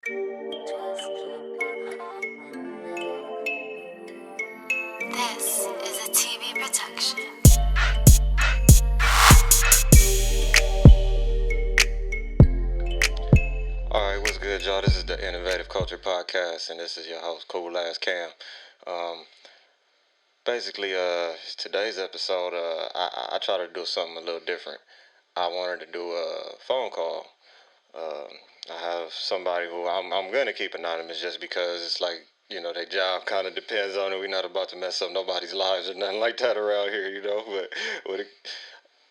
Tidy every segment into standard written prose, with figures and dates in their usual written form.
This is a TV production. Alright, what's good, y'all? This is the Innovative Culture Podcast, and this is your host, Coolazzcam. Basically, today's episode, I try to do something a little different. I wanted to do a phone call. I have somebody who I'm going to keep anonymous just because it's like, their job kind of depends on it. We're not about to mess up nobody's lives or nothing like that around here,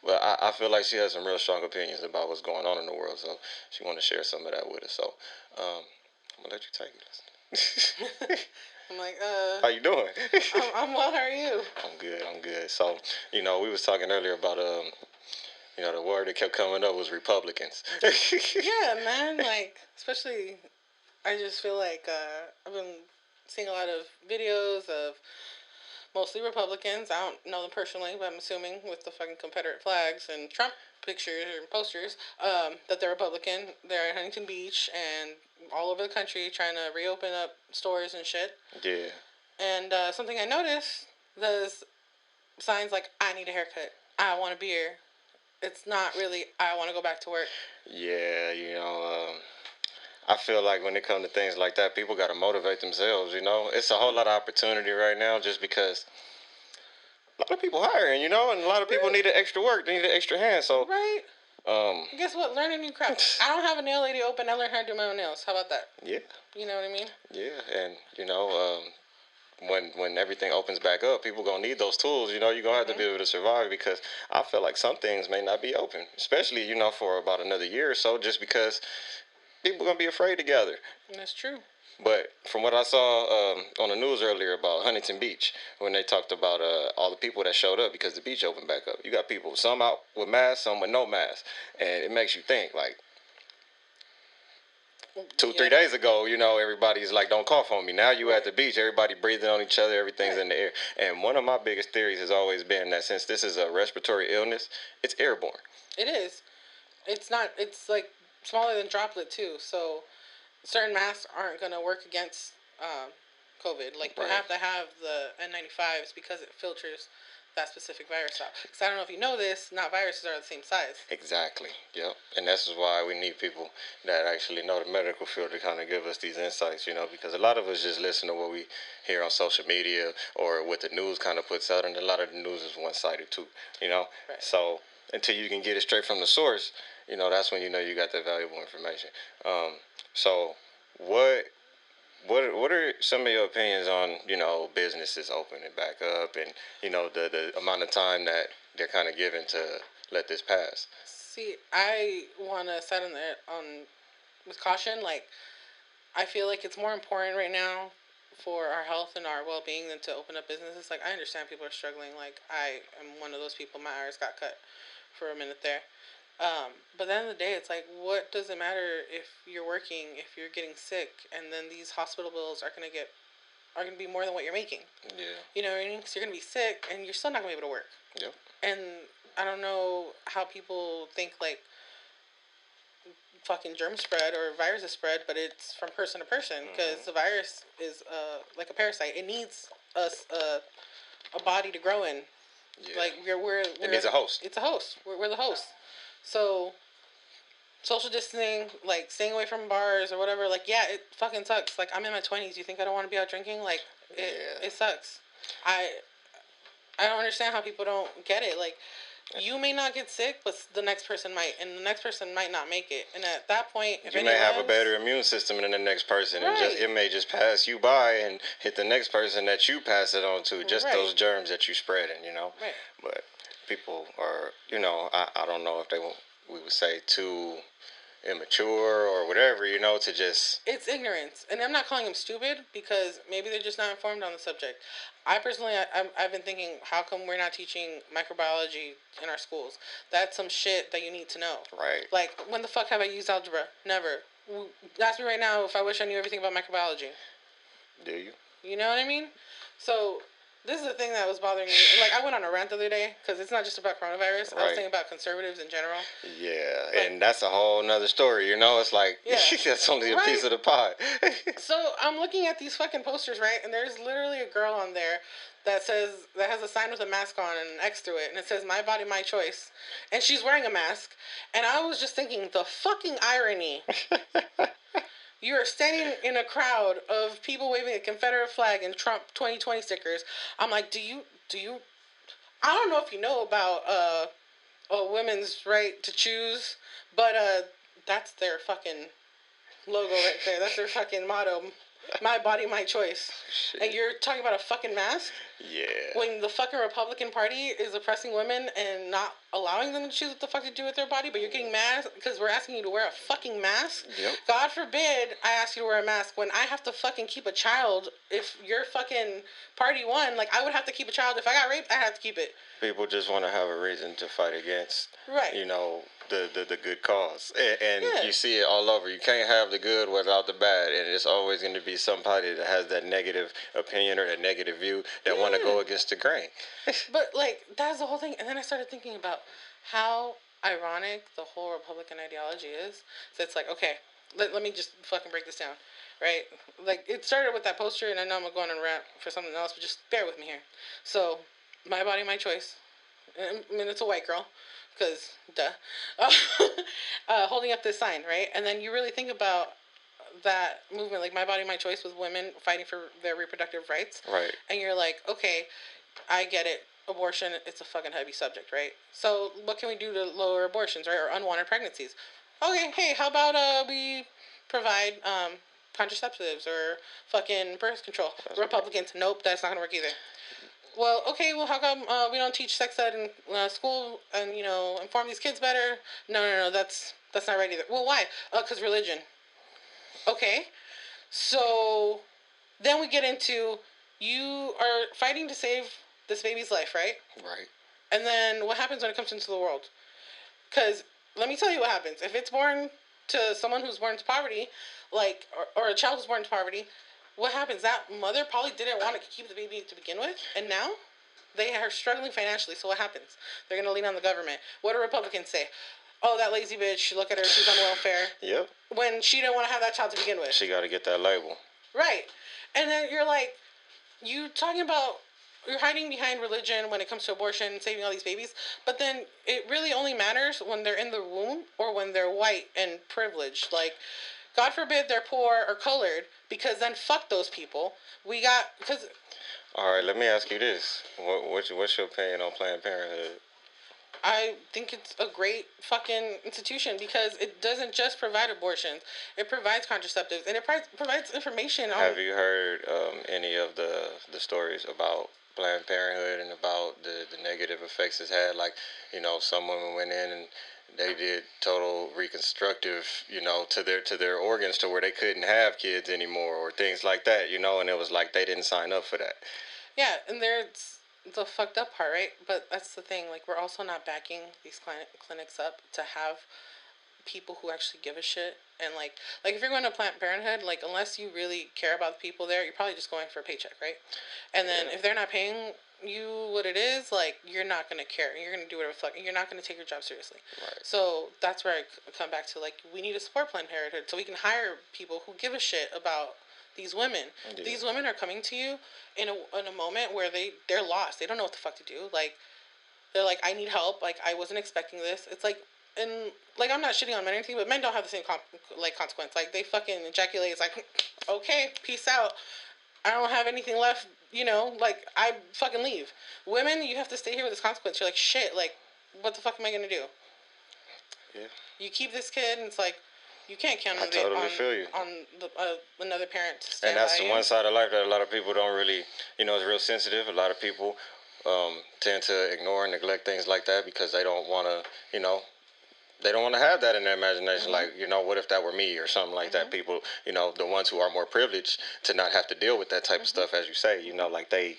But I feel like she has some real strong opinions about what's going on in the world, so she want to share some of that with us. So I'm gonna let you take it. I'm like, How you doing? I'm well. How are you? I'm good. So, we was talking earlier about the word that kept coming up was Republicans. Yeah, man. Like, especially, I just feel like I've been seeing a lot of videos of mostly Republicans. I don't know them personally, but I'm assuming with the fucking Confederate flags and Trump pictures or posters that they're Republican. They're at Huntington Beach and all over the country trying to reopen up stores and shit. Yeah. And something I noticed, there's signs like, I need a haircut, I want a beer. It's not really, I want to go back to work. Yeah, I feel like when it comes to things like that, people got to motivate themselves, It's a whole lot of opportunity right now just because a lot of people hiring, and a lot of people need extra work. They need an extra hand, so... Right. Guess what? Learn a new craft. I don't have a nail lady open. I learned how to do my own nails. How about that? Yeah. You know what I mean? Yeah, and, when everything opens back up, people going to need those tools, You're going to have to be able to survive because I feel like some things may not be open, especially, for about another year or so, just because people are going to be afraid to gather. That's true. But from what I saw on the news earlier about Huntington Beach, when they talked about all the people that showed up because the beach opened back up, you got people, some out with masks, some with no masks. And it makes you think, like, 3 days ago, everybody's like, don't cough on me. Now you at the beach, everybody breathing on each other, everything's in the air. And one of my biggest theories has always been that since this is a respiratory illness, it's airborne. It is. It's not, it's like smaller than droplet too. So certain masks aren't going to work against COVID. Like, you have to have the N95s because it filters that specific virus out. Because I don't know if you know this, not viruses are the same size. Exactly. Yep. And this is why we need people that actually know the medical field to kind of give us these insights, because a lot of us just listen to what we hear on social media or what the news kind of puts out, and a lot of the news is one-sided too, Right. So until you can get it straight from the source, that's when you got that valuable information. So what are some of your opinions on, businesses opening back up and, the amount of time that they're kind of given to let this pass? See, I want to set with caution. Like, I feel like it's more important right now for our health and our well-being than to open up businesses. Like, I understand people are struggling. Like, I am one of those people. My hours got cut for a minute there. But at the end of the day, it's like, what does it matter if you're working, if you're getting sick, and then these hospital bills are gonna be more than what you're making. Yeah. You know what I mean? Because you're gonna be sick, and you're still not gonna be able to work. Yep. And I don't know how people think like fucking germ spread or viruses spread, but it's from person to person because the virus is like a parasite. It needs a body to grow in. Yeah. Like we're it needs a host. It's a host. We're the host. So, social distancing, like staying away from bars or whatever, like, yeah, it fucking sucks. Like, I'm in my 20s. You think I don't want to be out drinking? Like, it sucks. I don't understand how people don't get it. Like, you may not get sick, but the next person might, and the next person might not make it. And at that point, if you may have a better immune system than the next person, and it may just pass you by and hit the next person that you pass it on to. Just those germs that you spreading, Right. But people are, I don't know if we would say too immature or whatever, to just... It's ignorance. And I'm not calling them stupid because maybe they're just not informed on the subject. I personally, I've been thinking, how come we're not teaching microbiology in our schools? That's some shit that you need to know. Right. Like, when the fuck have I used algebra? Never. Ask me right now if I wish I knew everything about microbiology. Do you? You know what I mean? So, This is the thing that was bothering me. Like, I went on a rant the other day because it's not just about coronavirus. I was thinking about conservatives in general. Yeah, like, and that's a whole nother story, you know? It's like, that's only a piece of the pie. So I'm looking at these fucking posters, right? And there's literally a girl on there that has a sign with a mask on and an X through it. And it says, "My body, my choice." And she's wearing a mask. And I was just thinking, the fucking irony. You are standing in a crowd of people waving a Confederate flag and Trump 2020 stickers. I'm like, do you? I don't know if you know about a women's right to choose, but that's their fucking logo right there. That's their fucking motto. My body, my choice. Shit. And you're talking about a fucking mask? Yeah. When the fucking Republican Party is oppressing women and not allowing them to choose what the fuck to do with their body, but you're getting mad because we're asking you to wear a fucking mask? Yep. God forbid I ask you to wear a mask when I have to fucking keep a child. If your fucking party won, like, I would have to keep a child. If I got raped, I have to keep it. People just want to have a reason to fight against, you know, the good cause. And you see it all over. You can't have the good without the bad. And it's always going to be somebody that has that negative opinion or that negative view that want to go against the grain. But, like, that's the whole thing. And then I started thinking about how ironic the whole Republican ideology is. So it's like, okay, let me just fucking break this down, right? Like, it started with that poster, and I know I'm going on a rant for something else, but just bear with me here. So, my body, my choice. I mean, it's a white girl, because, duh. Holding up this sign, right? And then you really think about that movement, like My Body, My Choice, with women fighting for their reproductive rights. Right. And you're like, okay, I get it. Abortion, it's a fucking heavy subject, right? So what can we do to lower abortions, right? Or unwanted pregnancies? Okay, hey, how about we provide contraceptives or fucking birth control? Republicans, nope, that's not gonna work either. Well, okay, well, how come we don't teach sex ed in school and, you know, inform these kids better? No, that's not right either. Well, why? Because religion. Okay, so then we get into, you are fighting to save this baby's life, right? Right. And then what happens when it comes into the world? Because let me tell you what happens. If it's born to someone who's born to poverty, like, or a child who's born to poverty, what happens? That mother probably didn't want to keep the baby to begin with, and now they are struggling financially. So what happens? They're going to lean on the government. What do Republicans say? Oh, that lazy bitch, look at her, she's on welfare. Yep. When she didn't want to have that child to begin with. She got to get that label. Right. And then you're like, you're hiding behind religion when it comes to abortion and saving all these babies, but then it really only matters when they're in the womb or when they're white and privileged. Like, God forbid they're poor or colored, because then fuck those people. All right, let me ask you this. What's your opinion on Planned Parenthood? I think it's a great fucking institution because it doesn't just provide abortions. It provides contraceptives, and it provides information on... Have you heard any of the stories about Planned Parenthood and about the negative effects it's had? Like, you know, some women went in and they did total reconstructive, you know, to their organs to where they couldn't have kids anymore or things like that, you know, and it was like they didn't sign up for that. Yeah, and there's the fucked up part, right? But that's the thing. Like, we're also not backing these clinics up to have people who actually give a shit. And like if you're going to Planned Parenthood, like, unless you really care about the people there, you're probably just going for a paycheck, right? And then if they're not paying you what it is, like, you're not going to care. You're going to do whatever the fuck. You're not going to take your job seriously. Right. So that's where I come back to, like, we need to support Planned Parenthood so we can hire people who give a shit about these women. Yeah. These women are coming to you in a moment where they're lost. They don't know what the fuck to do. Like, they're like, I need help. Like, I wasn't expecting this. It's like, and like, I'm not shitting on men or anything, but men don't have the same consequence. Like, they fucking ejaculate. It's like, okay, peace out. I don't have anything left. You know, like, I fucking leave. Women, you have to stay here with this consequence. You're like, shit. Like, what the fuck am I gonna do? Yeah. You keep this kid, and it's like, you can't count on another parent to stand by you. And that's the one side of life that a lot of people don't really, you know, it's real sensitive. A lot of people tend to ignore and neglect things like that because they don't want to, you know, they don't want to have that in their imagination. Mm-hmm. Like, you know, what if that were me or something like that? People, you know, the ones who are more privileged to not have to deal with that type of stuff, as you say, you know, like I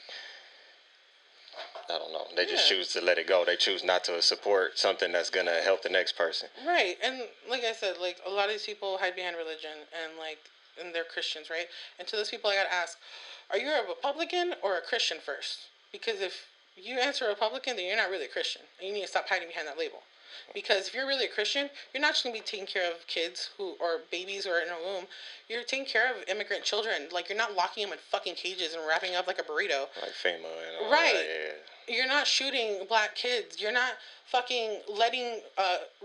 don't know. They just choose to let it go. They choose not to support something that's going to help the next person. Right. And like I said, like, a lot of these people hide behind religion and they're Christians, right? And to those people, I got to ask, are you a Republican or a Christian first? Because if you answer Republican, then you're not really a Christian. And you need to stop hiding behind that label. Because if you're really a Christian, you're not just going to be taking care of kids or babies who are in a womb. You're taking care of immigrant children. Like, you're not locking them in fucking cages and wrapping up like a burrito. Like FEMA and all right. that, yeah. You're not shooting black kids. You're not fucking letting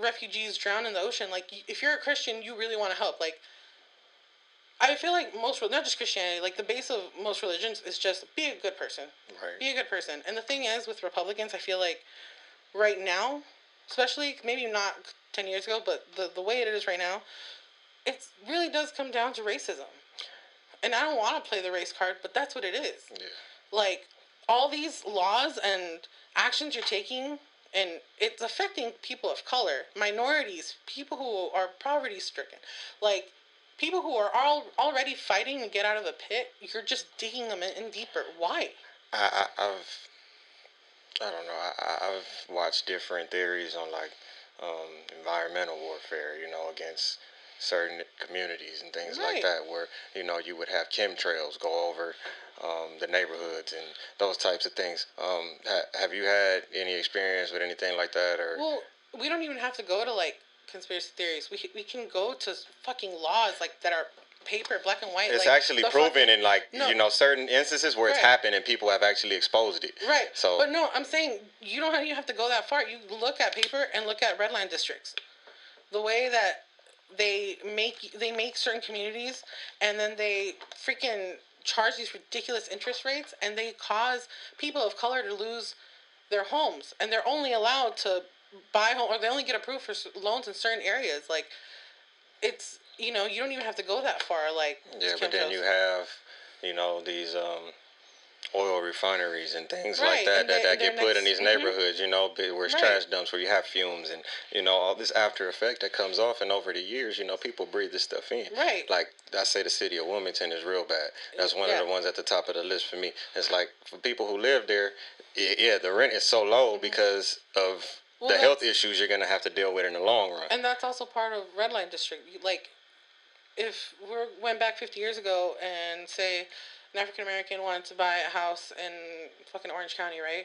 refugees drown in the ocean. Like, if you're a Christian, you really want to help. Like, I feel like not just Christianity, like the base of most religions is just be a good person. Right. Be a good person. And the thing is, with Republicans, I feel like right now, especially maybe not 10 years ago, but the way it is right now, it really does come down to racism. And I don't want to play the race card, but that's what it is. Yeah. Like, all these laws and actions you're taking, and it's affecting people of color, minorities, people who are poverty stricken. Like, people who are already fighting to get out of the pit, you're just digging them in deeper. Why? I don't know. I've watched different theories on like environmental warfare, against certain communities and things like that, where you would have chemtrails go over the neighborhoods and those types of things. Have you had any experience with anything like that, or? Well, we don't even have to go to like conspiracy theories. We can go to fucking laws like that are paper, black and white. It's like, actually proven in like certain instances where it's happened and people have actually exposed it. Right. So, but no, I'm saying you don't have to go that far. You look at paper and look at red line districts. The way that they make certain communities, and then they freaking charge these ridiculous interest rates, and they cause people of color to lose their homes, and they're only allowed to buy home, or they only get approved for loans in certain areas. Like, it's you don't even have to go that far. Like, yeah, but then you have these oil refineries and things like that that get put in these neighborhoods, where it's trash dumps, where you have fumes and all this after effect that comes off, and over the years, people breathe this stuff in. Right. Like, I say the city of Wilmington is real bad. That's one of the ones at the top of the list for me. It's like, for people who live there, the rent is so low because of the health issues you're going to have to deal with in the long run. And that's also part of red line district. Like, if we went back 50 years ago and say an African American wanted to buy a house in fucking Orange County, right?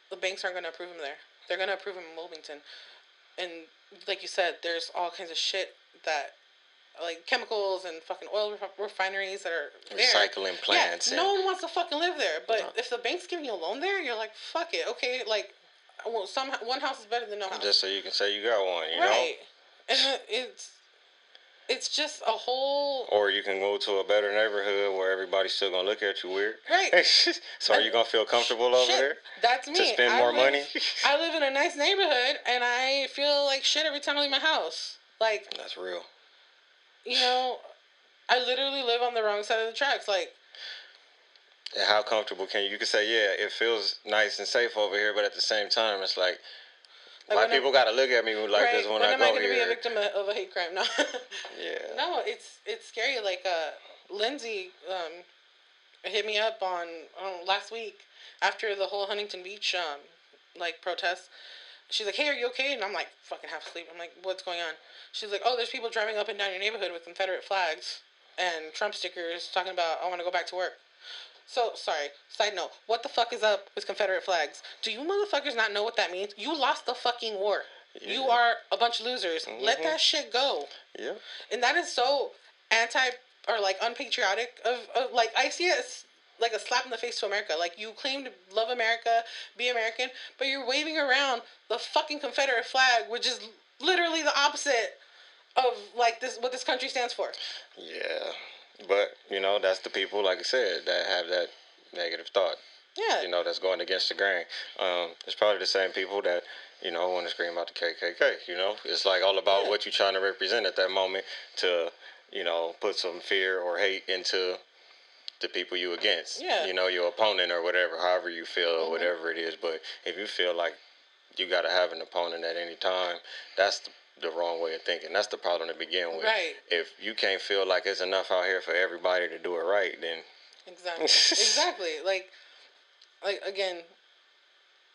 The banks aren't going to approve him there. They're going to approve him in Wilmington. And like you said, there's all kinds of shit that, like chemicals and fucking oil refineries that are there. Recycling plants. Yeah, no one wants to fucking live there. But if the bank's giving you a loan there, you're like, fuck it. Okay, like, well, one house is better than no house. Just so you can say you got one, you know? And it's just a whole... Or you can move to a better neighborhood where everybody's still going to look at you weird. Right. So are you going to feel comfortable over there? That's me. To spend more money? I live in a nice neighborhood, and I feel like shit every time I leave my house. Like... That's real. I literally live on the wrong side of the tracks. Like... And how comfortable can you... You can say, yeah, it feels nice and safe over here, but at the same time, it's like... Why people got to look at me like this when I go here? When am I going to be a victim of a hate crime? No. Yeah. No, it's scary. Like, Lindsay hit me up on last week after the whole Huntington Beach protest. She's like, hey, are you okay? And I'm like, fucking half asleep. I'm like, what's going on? She's like, oh, there's people driving up and down your neighborhood with Confederate flags and Trump stickers talking about, I want to go back to work. So, sorry, side note, what the fuck is up with Confederate flags? Do you motherfuckers not know what that means? You lost the fucking war. Yeah. You are a bunch of losers. Mm-hmm. Let that shit go. Yeah. And that is so unpatriotic of like, I see it as like a slap in the face to America. Like, you claim to love America, be American, but you're waving around the fucking Confederate flag, which is literally the opposite of like what this country stands for. Yeah. But, that's the people, like I said, that have that negative thought. Yeah. That's going against the grain. It's probably the same people that, want to scream about the KKK, It's like all about what you're trying to represent at that moment to, put some fear or hate into the people you against. Yeah. Your opponent or whatever, however you feel or whatever it is. But if you feel like you got to have an opponent at any time, that's the wrong way of thinking. That's the problem to begin with. Right. If you can't feel like it's enough out here for everybody to do it right, then... Exactly. Like again,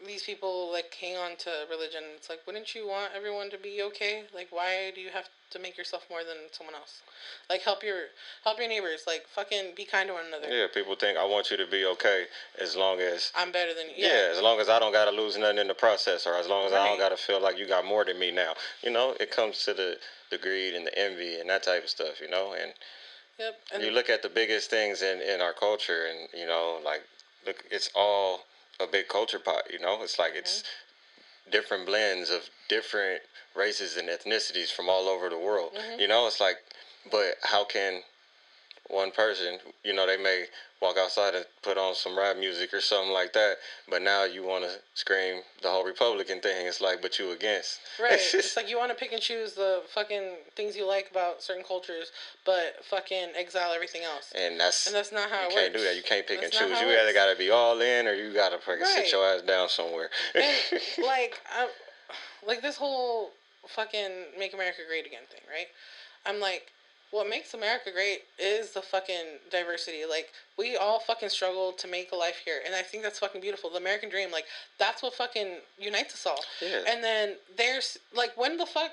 these people like hang on to religion. It's like, wouldn't you want everyone to be okay? Like, why do you have to make yourself more than someone else. Like, help your neighbors. Like, fucking be kind to one another. Yeah, people think I want you to be okay as long as I'm better than you. Yeah, as long as I don't got to lose nothing in the process, or as long as I don't Right. got to feel like you got more than me now. You know, it comes to the greed and the envy and that type of stuff, you know. And Yep. And you look at the biggest things in our culture, and, you know, like, look, it's all a big culture pot, you know. It's like it's different blends of different races and ethnicities from all over the world. You know, it's like, but how can one person, you know, they may walk outside and put on some rap music or something like that, but now you want to scream the whole Republican thing. It's like, but you against. Right. It's like you want to pick and choose the fucking things you like about certain cultures, but fucking exile everything else. And that's not how it works. You can't do that. You can't pick That's and not choose. how You it either works. got to be all in, or you got to fucking sit Right. your ass down somewhere. And like this whole fucking Make America Great Again thing, right? I'm like, what makes America great is the fucking diversity. Like, we all fucking struggle to make a life here, and I think that's fucking beautiful. The American dream, like, that's what fucking unites us all. Yeah. And then there's like, when the fuck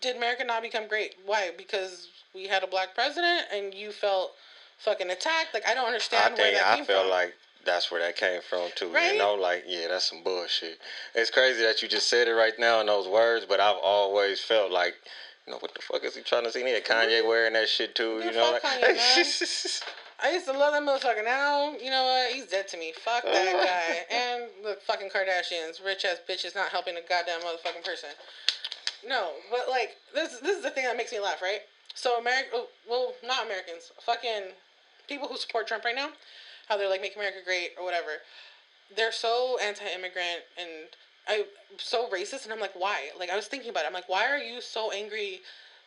did America not become great? Why? Because we had a black president and you felt fucking attacked? Like, I don't understand where that came from. I feel like that's where that came from too. Right? You know, like, yeah, that's some bullshit. It's crazy that you just said it right now in those words, but I've always felt like, you know, what the fuck is he trying to see? Kanye wearing that shit too, you know? Fuck Kanye, man. I used to love that motherfucker. Now, you know what? He's dead to me. Fuck that guy. And the fucking Kardashians. Rich ass bitches not helping a goddamn motherfucking person. No, but like, this is the thing that makes me laugh, right? So well, not Americans. Fucking people who support Trump right now, how they're like, make America great or whatever. They're so anti-immigrant and so racist, and I'm like, why? Like, I was thinking about it. I'm like, why are you so angry?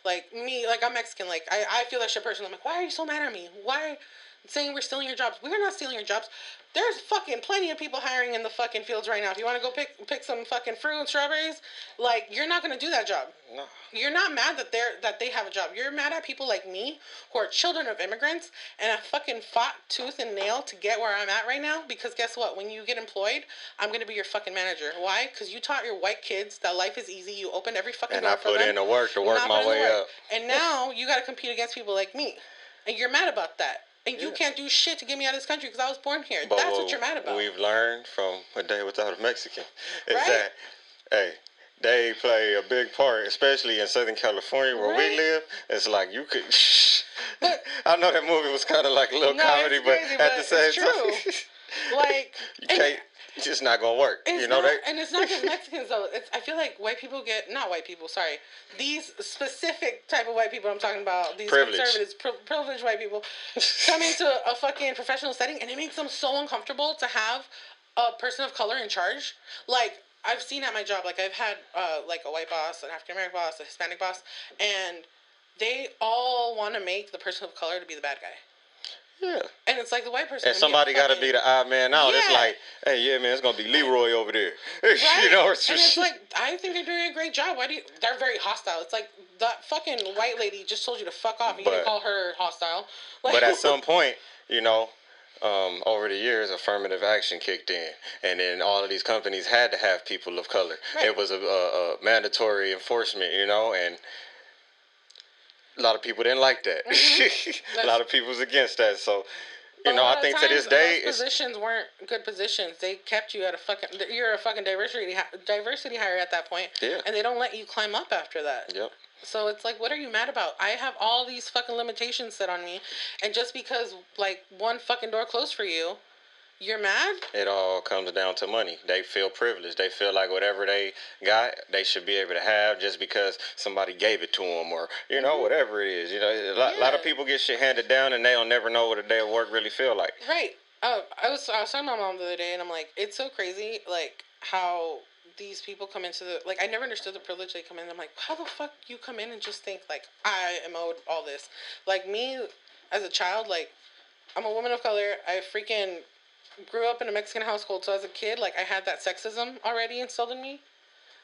Like, me, like, I'm Mexican. Like, I feel that shit personally. I'm like, why are you so mad at me? Why saying we're stealing your jobs? We're not stealing your jobs. There's fucking plenty of people hiring in the fucking fields right now. If you want to go pick some fucking fruit and strawberries, like, you're not going to do that job. No. You're not mad that they have a job. You're mad at people like me who are children of immigrants and I fucking fought tooth and nail to get where I'm at right now, because guess what? When you get employed, I'm going to be your fucking manager. Why? Because you taught your white kids that life is easy. You opened every fucking door for them. And I put in the work to work my way up. And now you got to compete against people like me. And you're mad about that. And you can't do shit to get me out of this country because I was born here. But that's what you're mad about. We've learned from A Day Without a Mexican is right? that, hey, they play a big part, especially in Southern California where we live. It's like you could. But, I know that movie was kind of like a little comedy, it's crazy, but at the same time, like, you can't. It's just not gonna work. You know that. And it's not just Mexicans though. I feel like white people not white people. Sorry, these specific type of white people I'm talking about. These conservatives, privileged white people, come into a fucking professional setting, and it makes them so uncomfortable to have a person of color in charge. Like, I've seen at my job, like, I've had like a white boss, an African American boss, a Hispanic boss, and they all want to make the person of color to be the bad guy. Yeah. And it's like the white person. And somebody got to be the odd man out. Yeah. It's like, hey, yeah, man, it's going to be Leroy over there. Right? You know, and it's like, I think they're doing a great job. They're very hostile. It's like, that fucking white lady just told you to fuck off. You didn't call her hostile. Like, but at some point, you know, over the years, affirmative action kicked in. And then all of these companies had to have people of color. Right. It was a mandatory enforcement, you know, and a lot of people didn't like that. Mm-hmm. A lot of people was against that. So, you know, I think to this day, those positions weren't good positions. They kept you at you're a fucking diversity hire at that point. Yeah. And they don't let you climb up after that. Yep. So it's like, what are you mad about? I have all these fucking limitations set on me, and just because like one fucking door closed for you, you're mad? It all comes down to money. They feel privileged. They feel like whatever they got, they should be able to have just because somebody gave it to them, or, you know, whatever it is. You know, a lot of people get shit handed down and they'll never know what a day of work really feel like. Right. I was talking to my mom the other day, and I'm like, it's so crazy, like, how these people come into like, I never understood the privilege they come in. I'm like, how the fuck you come in and just think, like, I am owed all this? Like, me, as a child, like, I'm a woman of color. I freaking grew up in a Mexican household, so as a kid, like, I had that sexism already instilled in me,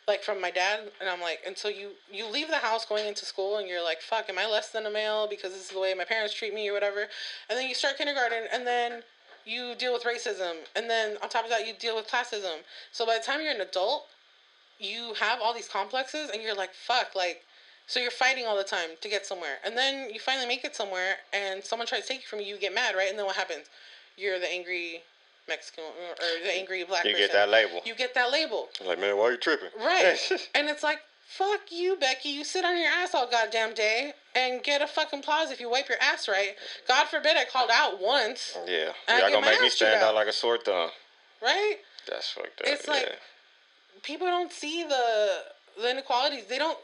like, from my dad. And I'm like, until you leave the house going into school and you're like, fuck, am I less than a male because this is the way my parents treat me or whatever? And then you start kindergarten, and then you deal with racism, and then on top of that you deal with classism. So by the time you're an adult, you have all these complexes, and you're like, fuck, like, So you're fighting all the time to get somewhere. And then you finally make it somewhere and someone tries to take it from you, you get mad, right? And then what happens? You're the angry Mexican or the angry black person. You get that label. You get that label. Like, man, why are you tripping? Right. And it's like, fuck you, Becky. You sit on your ass all goddamn day and get a fucking applause if you wipe your ass right. God forbid I called out once. Yeah. Y'all gonna make me stand out like a sore thumb. Right? That's fucked up. It's like, people don't see the inequalities. They don't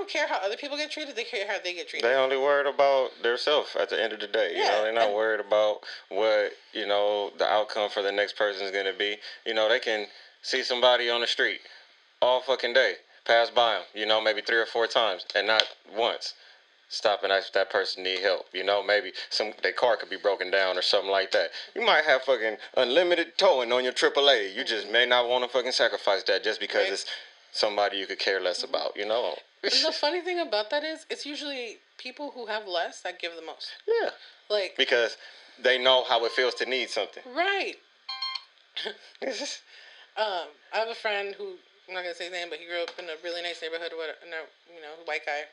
care how other people get treated. They care how they get treated. They only worried about themselves at the end of the day. You know, they're not worried about what, you know, the outcome for the next person is going to be. You know, they can see somebody on the street all fucking day, pass by them, you know, maybe 3 or 4 times, and not once stop and ask if that person need help. You know, maybe their car could be broken down or something like that. You might have fucking unlimited towing on your AAA. You just may not want to fucking sacrifice that just because it's somebody you could care less about, you know. The funny thing about that is, it's usually people who have less that give the most. Yeah. Like, because they know how it feels to need something. Right. I have a friend who, I'm not gonna say his name, but he grew up in a really nice neighborhood. You know, white guy.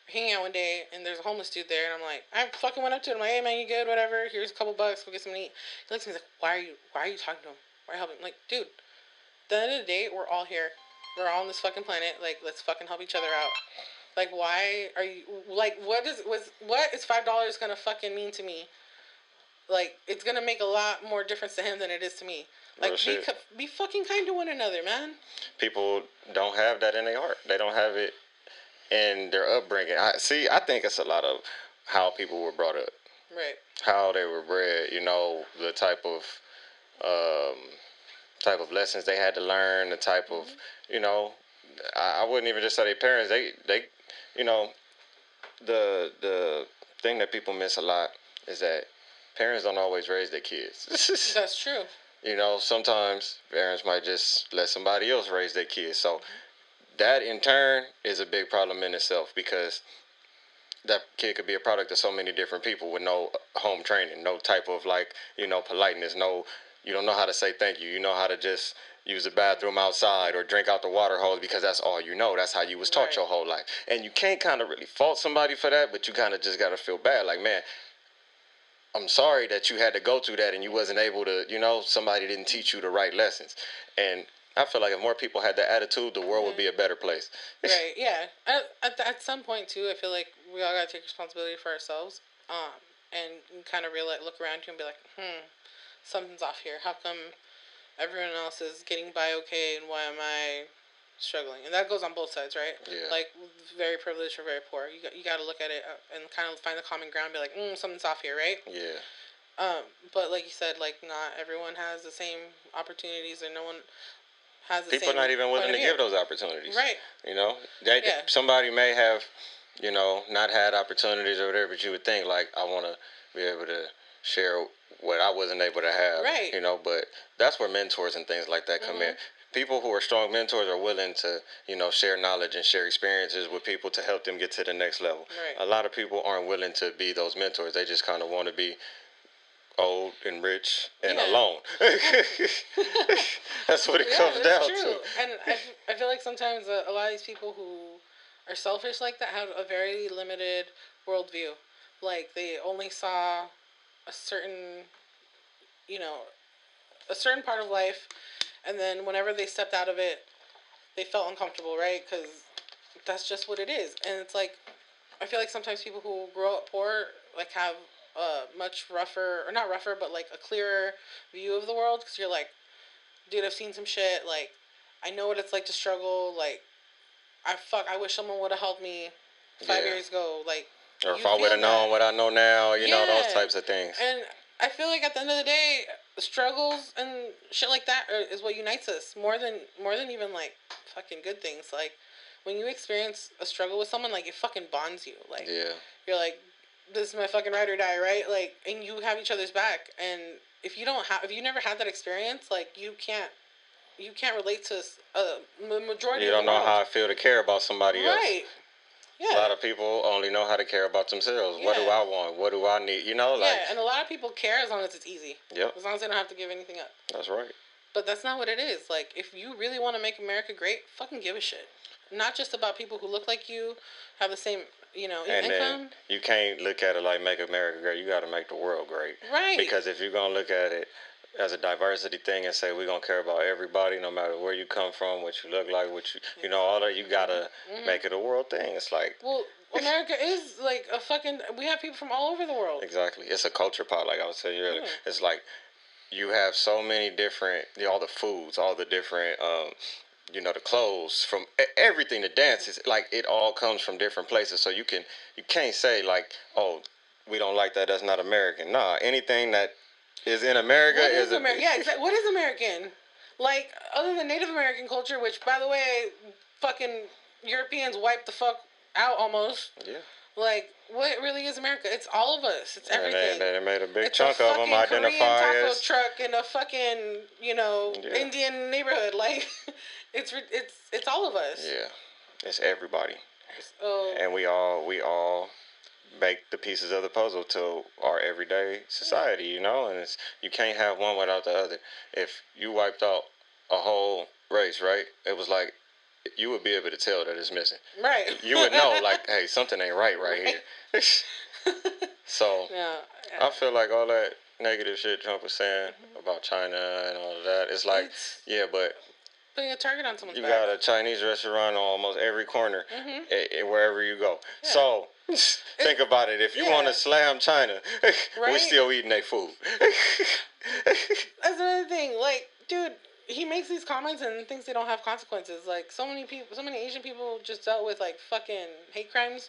We're hanging out one day, and there's a homeless dude there, and I'm like, I fucking went up to him. I'm like, hey man, you good? Whatever. Here's a couple bucks. Go get something to eat. He looks at me, he's like, why are you talking to him? Why are you helping him? I'm like, dude, at the end of the day, we're all here. We're all on this fucking planet. Like, let's fucking help each other out. Like, why are you, like, what is $5 gonna fucking mean to me? Like, it's gonna make a lot more difference to him than it is to me. Like, be fucking kind to one another, man. People don't have that in their heart. They don't have it in their upbringing. I think it's a lot of how people were brought up. Right. How they were bred, you know, the type of lessons they had to learn, the type of, you know, I wouldn't even just say their parents. They, you know, the thing that people miss a lot is that parents don't always raise their kids. That's true. You know, sometimes parents might just let somebody else raise their kids. So that in turn is a big problem in itself, because that kid could be a product of so many different people with no home training, no type of, like, you know, politeness, you don't know how to say thank you. You know how to just use the bathroom outside or drink out the water hose because that's all you know. That's how you was taught your whole life. And you can't kind of really fault somebody for that, but you kind of just got to feel bad. Like, man, I'm sorry that you had to go through that and you wasn't able to, you know, somebody didn't teach you the right lessons. And I feel like if more people had that attitude, the world would be a better place. Right, yeah. At some point, too, I feel like we all got to take responsibility for ourselves, and kind of look around you and be like, something's off here. How come everyone else is getting by okay, and why am I struggling? And that goes on both sides, right? Yeah. Like, very privileged or very poor. You got to look at it and kind of find the common ground and be like, something's off here, right? Yeah. But like you said, like, not everyone has the same opportunities, or no one has the People same are not even willing to give view. those opportunities. Right. You know? Somebody may have, you know, not had opportunities or whatever, but you would think, like, I want to be able to share what I wasn't able to have. Right. You know, but that's where mentors and things like that come in. People who are strong mentors are willing to, you know, share knowledge and share experiences with people to help them get to the next level. Right. A lot of people aren't willing to be those mentors. They just kind of want to be old and rich and alone. That's what it comes down to. And I feel like sometimes a lot of these people who are selfish like that have a very limited worldview. Like, they only saw a certain, you know, a certain part of life, and then whenever they stepped out of it, they felt uncomfortable, right? Because that's just what it is. And it's like, I feel like sometimes people who grow up poor, like, have a much rougher, or not rougher, but, like, a clearer view of the world, because you're like, dude, I've seen some shit, like, I know what it's like to struggle, like, I wish someone would have helped me 5 years ago, like, or if I would have known what I know now, you know, those types of things. And I feel like at the end of the day, struggles and shit like that is what unites us more than even, like, fucking good things. Like, when you experience a struggle with someone, like, it fucking bonds you. Like, you're like, this is my fucking ride or die, right? Like, and you have each other's back. And if you never had that experience, like, you can't relate to the majority. You don't know how I feel to care about somebody else. Right. Yeah. A lot of people only know how to care about themselves. Yeah. What do I want? What do I need? You know, like. Yeah, and a lot of people care as long as it's easy. Yep. As long as they don't have to give anything up. That's right. But that's not what it is. Like, if you really want to make America great, fucking give a shit. not just about people who look like you, have the same, And income. then you can't look at it like make America great. You got to make the world great. Right. Because if you're gonna look at it as a diversity thing and say we're gonna care about everybody, no matter where you come from, what you look like, what you know, all that, you gotta make it a world thing. It's like, well, America is like a fucking. We have people from all over the world. exactly. It's a culture pot, like I was telling you earlier. Yeah. It's like you have so many different, all the foods, all the different. The clothes, from everything, the dances, like it all comes from different places. So you can't say like, oh, we don't like that. That's not American. Nah, anything that is in America What is American? Yeah, exactly. What is American? Like, other than Native American culture, which, by the way, fucking Europeans wiped the fuck out almost. Yeah. Like, what really is America? It's all of us. It's everything. And they made a big it's chunk of them identify Korean taco as truck in a fucking Indian neighborhood. Like, it's all of us. Yeah, it's everybody. Oh. And we all make the pieces of the puzzle to our everyday society, and you can't have one without the other. If you wiped out a whole race, right, it was like you would be able to tell that it's missing. Right. You would know, like, hey, something ain't right here. So yeah. I feel like all that negative shit Trump was saying about China and all of that, it's like, but putting a target on someone's you back. got a Chinese restaurant on almost every corner, wherever you go. Yeah. So think about it. If you want to slam China, we're still eating their food. That's another thing. Like, dude, he makes these comments and thinks they don't have consequences. Like, so many Asian people just dealt with like fucking hate crimes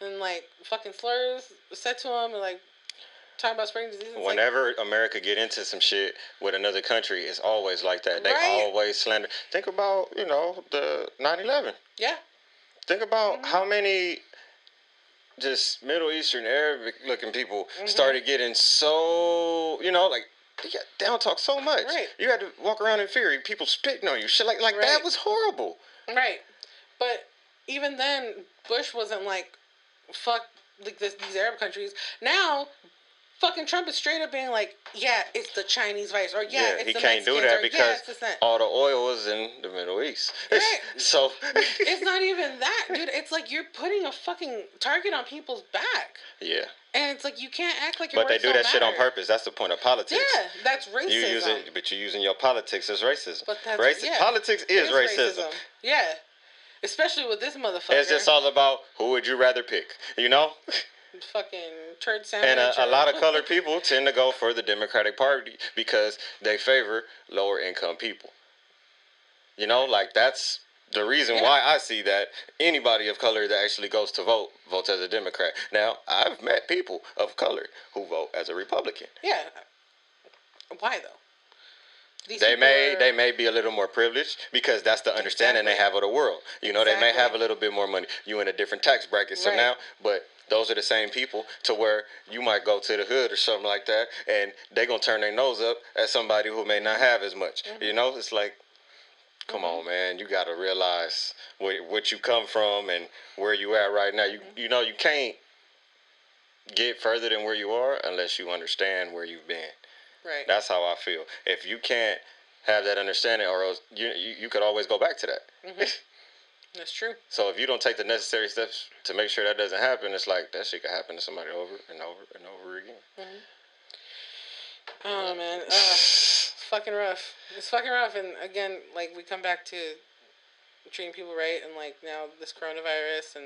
and like fucking slurs said to them and like talking about spreading disease. Whenever America get into some shit with another country, it's always like that. They always slander. Think about, the 9/11. Yeah. Think about how many just Middle Eastern Arabic looking people started getting so, like, they don't talk so much. Right. You had to walk around in fear. People spitting on you. Shit like that was horrible. Right. But even then, Bush wasn't like, fuck like these Arab countries. Now, fucking Trump is straight up being like, yeah, it's the Chinese virus, or it's the Mexicans, he can't do that because all the oil was in the Middle East. Right. So it's not even that, dude. It's like you're putting a fucking target on people's back. Yeah. And it's like you can't act like your But they do that shit on purpose. That's the point of politics. Yeah, that's racism. But you're using your politics as racism. But that's politics is racism. Yeah. Especially with this motherfucker. It's just all about who would you rather pick, Fucking church sandwich. And a lot of colored people tend to go for the Democratic Party because they favor lower income people. Like that's the reason why I see that anybody of color that actually goes to votes as a Democrat. Now, I've met people of color who vote as a Republican. Yeah. Why though? They may be a little more privileged because that's the understanding they have of the world. They may have a little bit more money. You in a different tax bracket. So now, but those are the same people to where you might go to the hood or something like that, and they're going to turn their nose up at somebody who may not have as much. It's like, come on, man. You got to realize what you come from and where you at right now. You can't get further than where you are unless you understand where you've been. Right. That's how I feel. If you can't have that understanding, or else you could always go back to that. That's true. So if you don't take the necessary steps to make sure that doesn't happen, it's like that shit could happen to somebody over and over and over again. Oh man, it's fucking rough. It's fucking rough, and again, like we come back to treating people right, and like now this coronavirus and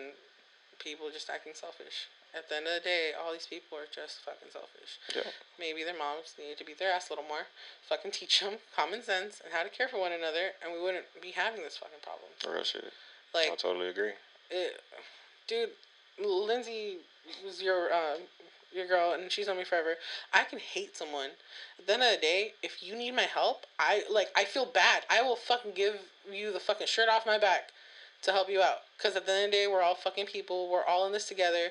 people just acting selfish. At the end of the day, all these people are just fucking selfish. Yeah. Maybe their moms need to beat their ass a little more, fucking teach them common sense and how to care for one another, and we wouldn't be having this fucking problem. Real shit. Like, I totally agree. Dude, Lindsay was your girl, and she's known me forever. I can hate someone. At the end of the day, if you need my help, I feel bad. I will fucking give you the fucking shirt off my back to help you out. Because at the end of the day, we're all fucking people. We're all in this together.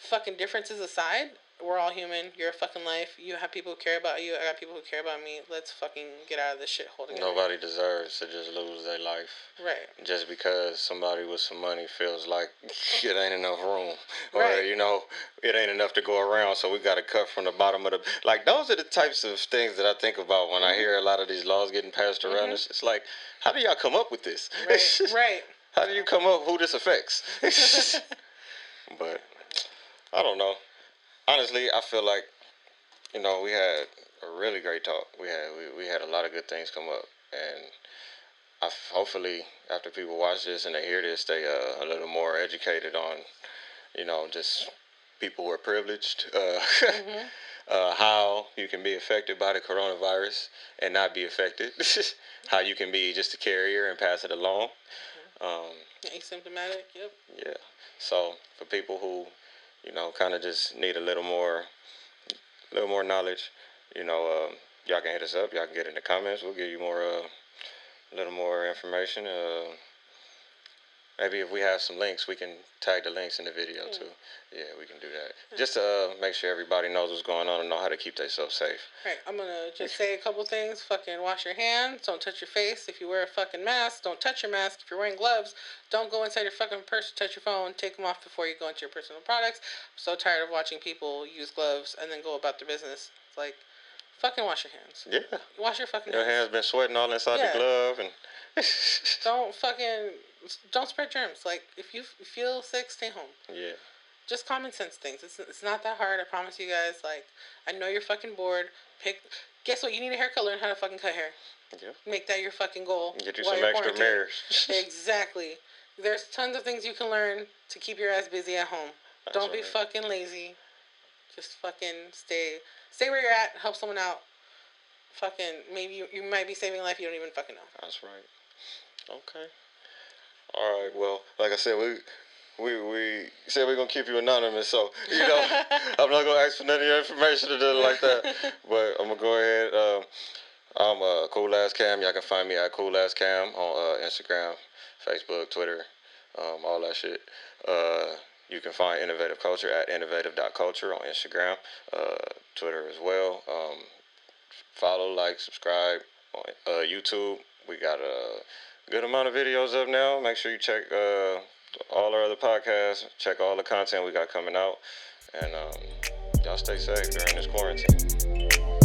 Fucking differences aside, we're all human. You're a fucking life. You have people who care about you. I got people who care about me. Let's fucking get out of this shithole together. Nobody deserves to just lose their life. Right. Just because somebody with some money feels like it ain't enough room. Or, it ain't enough to go around, so we got to cut from the bottom of the... Like, those are the types of things that I think about when I hear a lot of these laws getting passed around. It's like, how do y'all come up with this? Right. How do you come up who this affects? But I don't know. Honestly, I feel like we had a really great talk. We had a lot of good things come up, and hopefully after people watch this and they hear this, they a little more educated on just people who are privileged, how you can be affected by the coronavirus and not be affected, how you can be just a carrier and pass it along. Asymptomatic, yep. Yeah. So for people who, kind of just need a little more knowledge, y'all can hit us up. Y'all can get in the comments. We'll give you a little more information. Maybe if we have some links, we can tag the links in the video too. Yeah, we can do that. Just to make sure everybody knows what's going on and know how to keep themselves safe. Right, I'm gonna just say a couple things. Fucking wash your hands. Don't touch your face. If you wear a fucking mask, don't touch your mask. If you're wearing gloves, don't go inside your fucking purse to touch your phone. Take them off before you go into your personal products. I'm so tired of watching people use gloves and then go about their business. It's like, fucking wash your hands. Yeah. Wash your fucking hands. Your hands been sweating all inside the glove and. Don't spread germs. Like, if you feel sick, stay home. Yeah. Just common sense things. It's not that hard. I promise you guys. Like, I know you're fucking bored. Guess what? You need a haircut. Learn how to fucking cut hair. Yeah. Make that your fucking goal. Get you some extra mirrors. Exactly. There's tons of things you can learn to keep your ass busy at home. Don't be fucking lazy. Just fucking stay where you're at. Help someone out. Fucking, maybe you might be saving a life you don't even fucking know. That's right. Okay. All right. Well, like I said, we said we're gonna keep you anonymous, so I'm not gonna ask for none of your information or nothing like that. But I'm gonna go ahead. I'm Coolazzcam. Y'all can find me at Coolazzcam on Instagram, Facebook, Twitter, all that shit. You can find Innovative Culture at innovative.culture on Instagram, Twitter as well. Follow, like, subscribe on YouTube. We got a good amount of videos up now. Make sure you check all our other podcasts. Check all the content we got coming out. And y'all stay safe during this quarantine.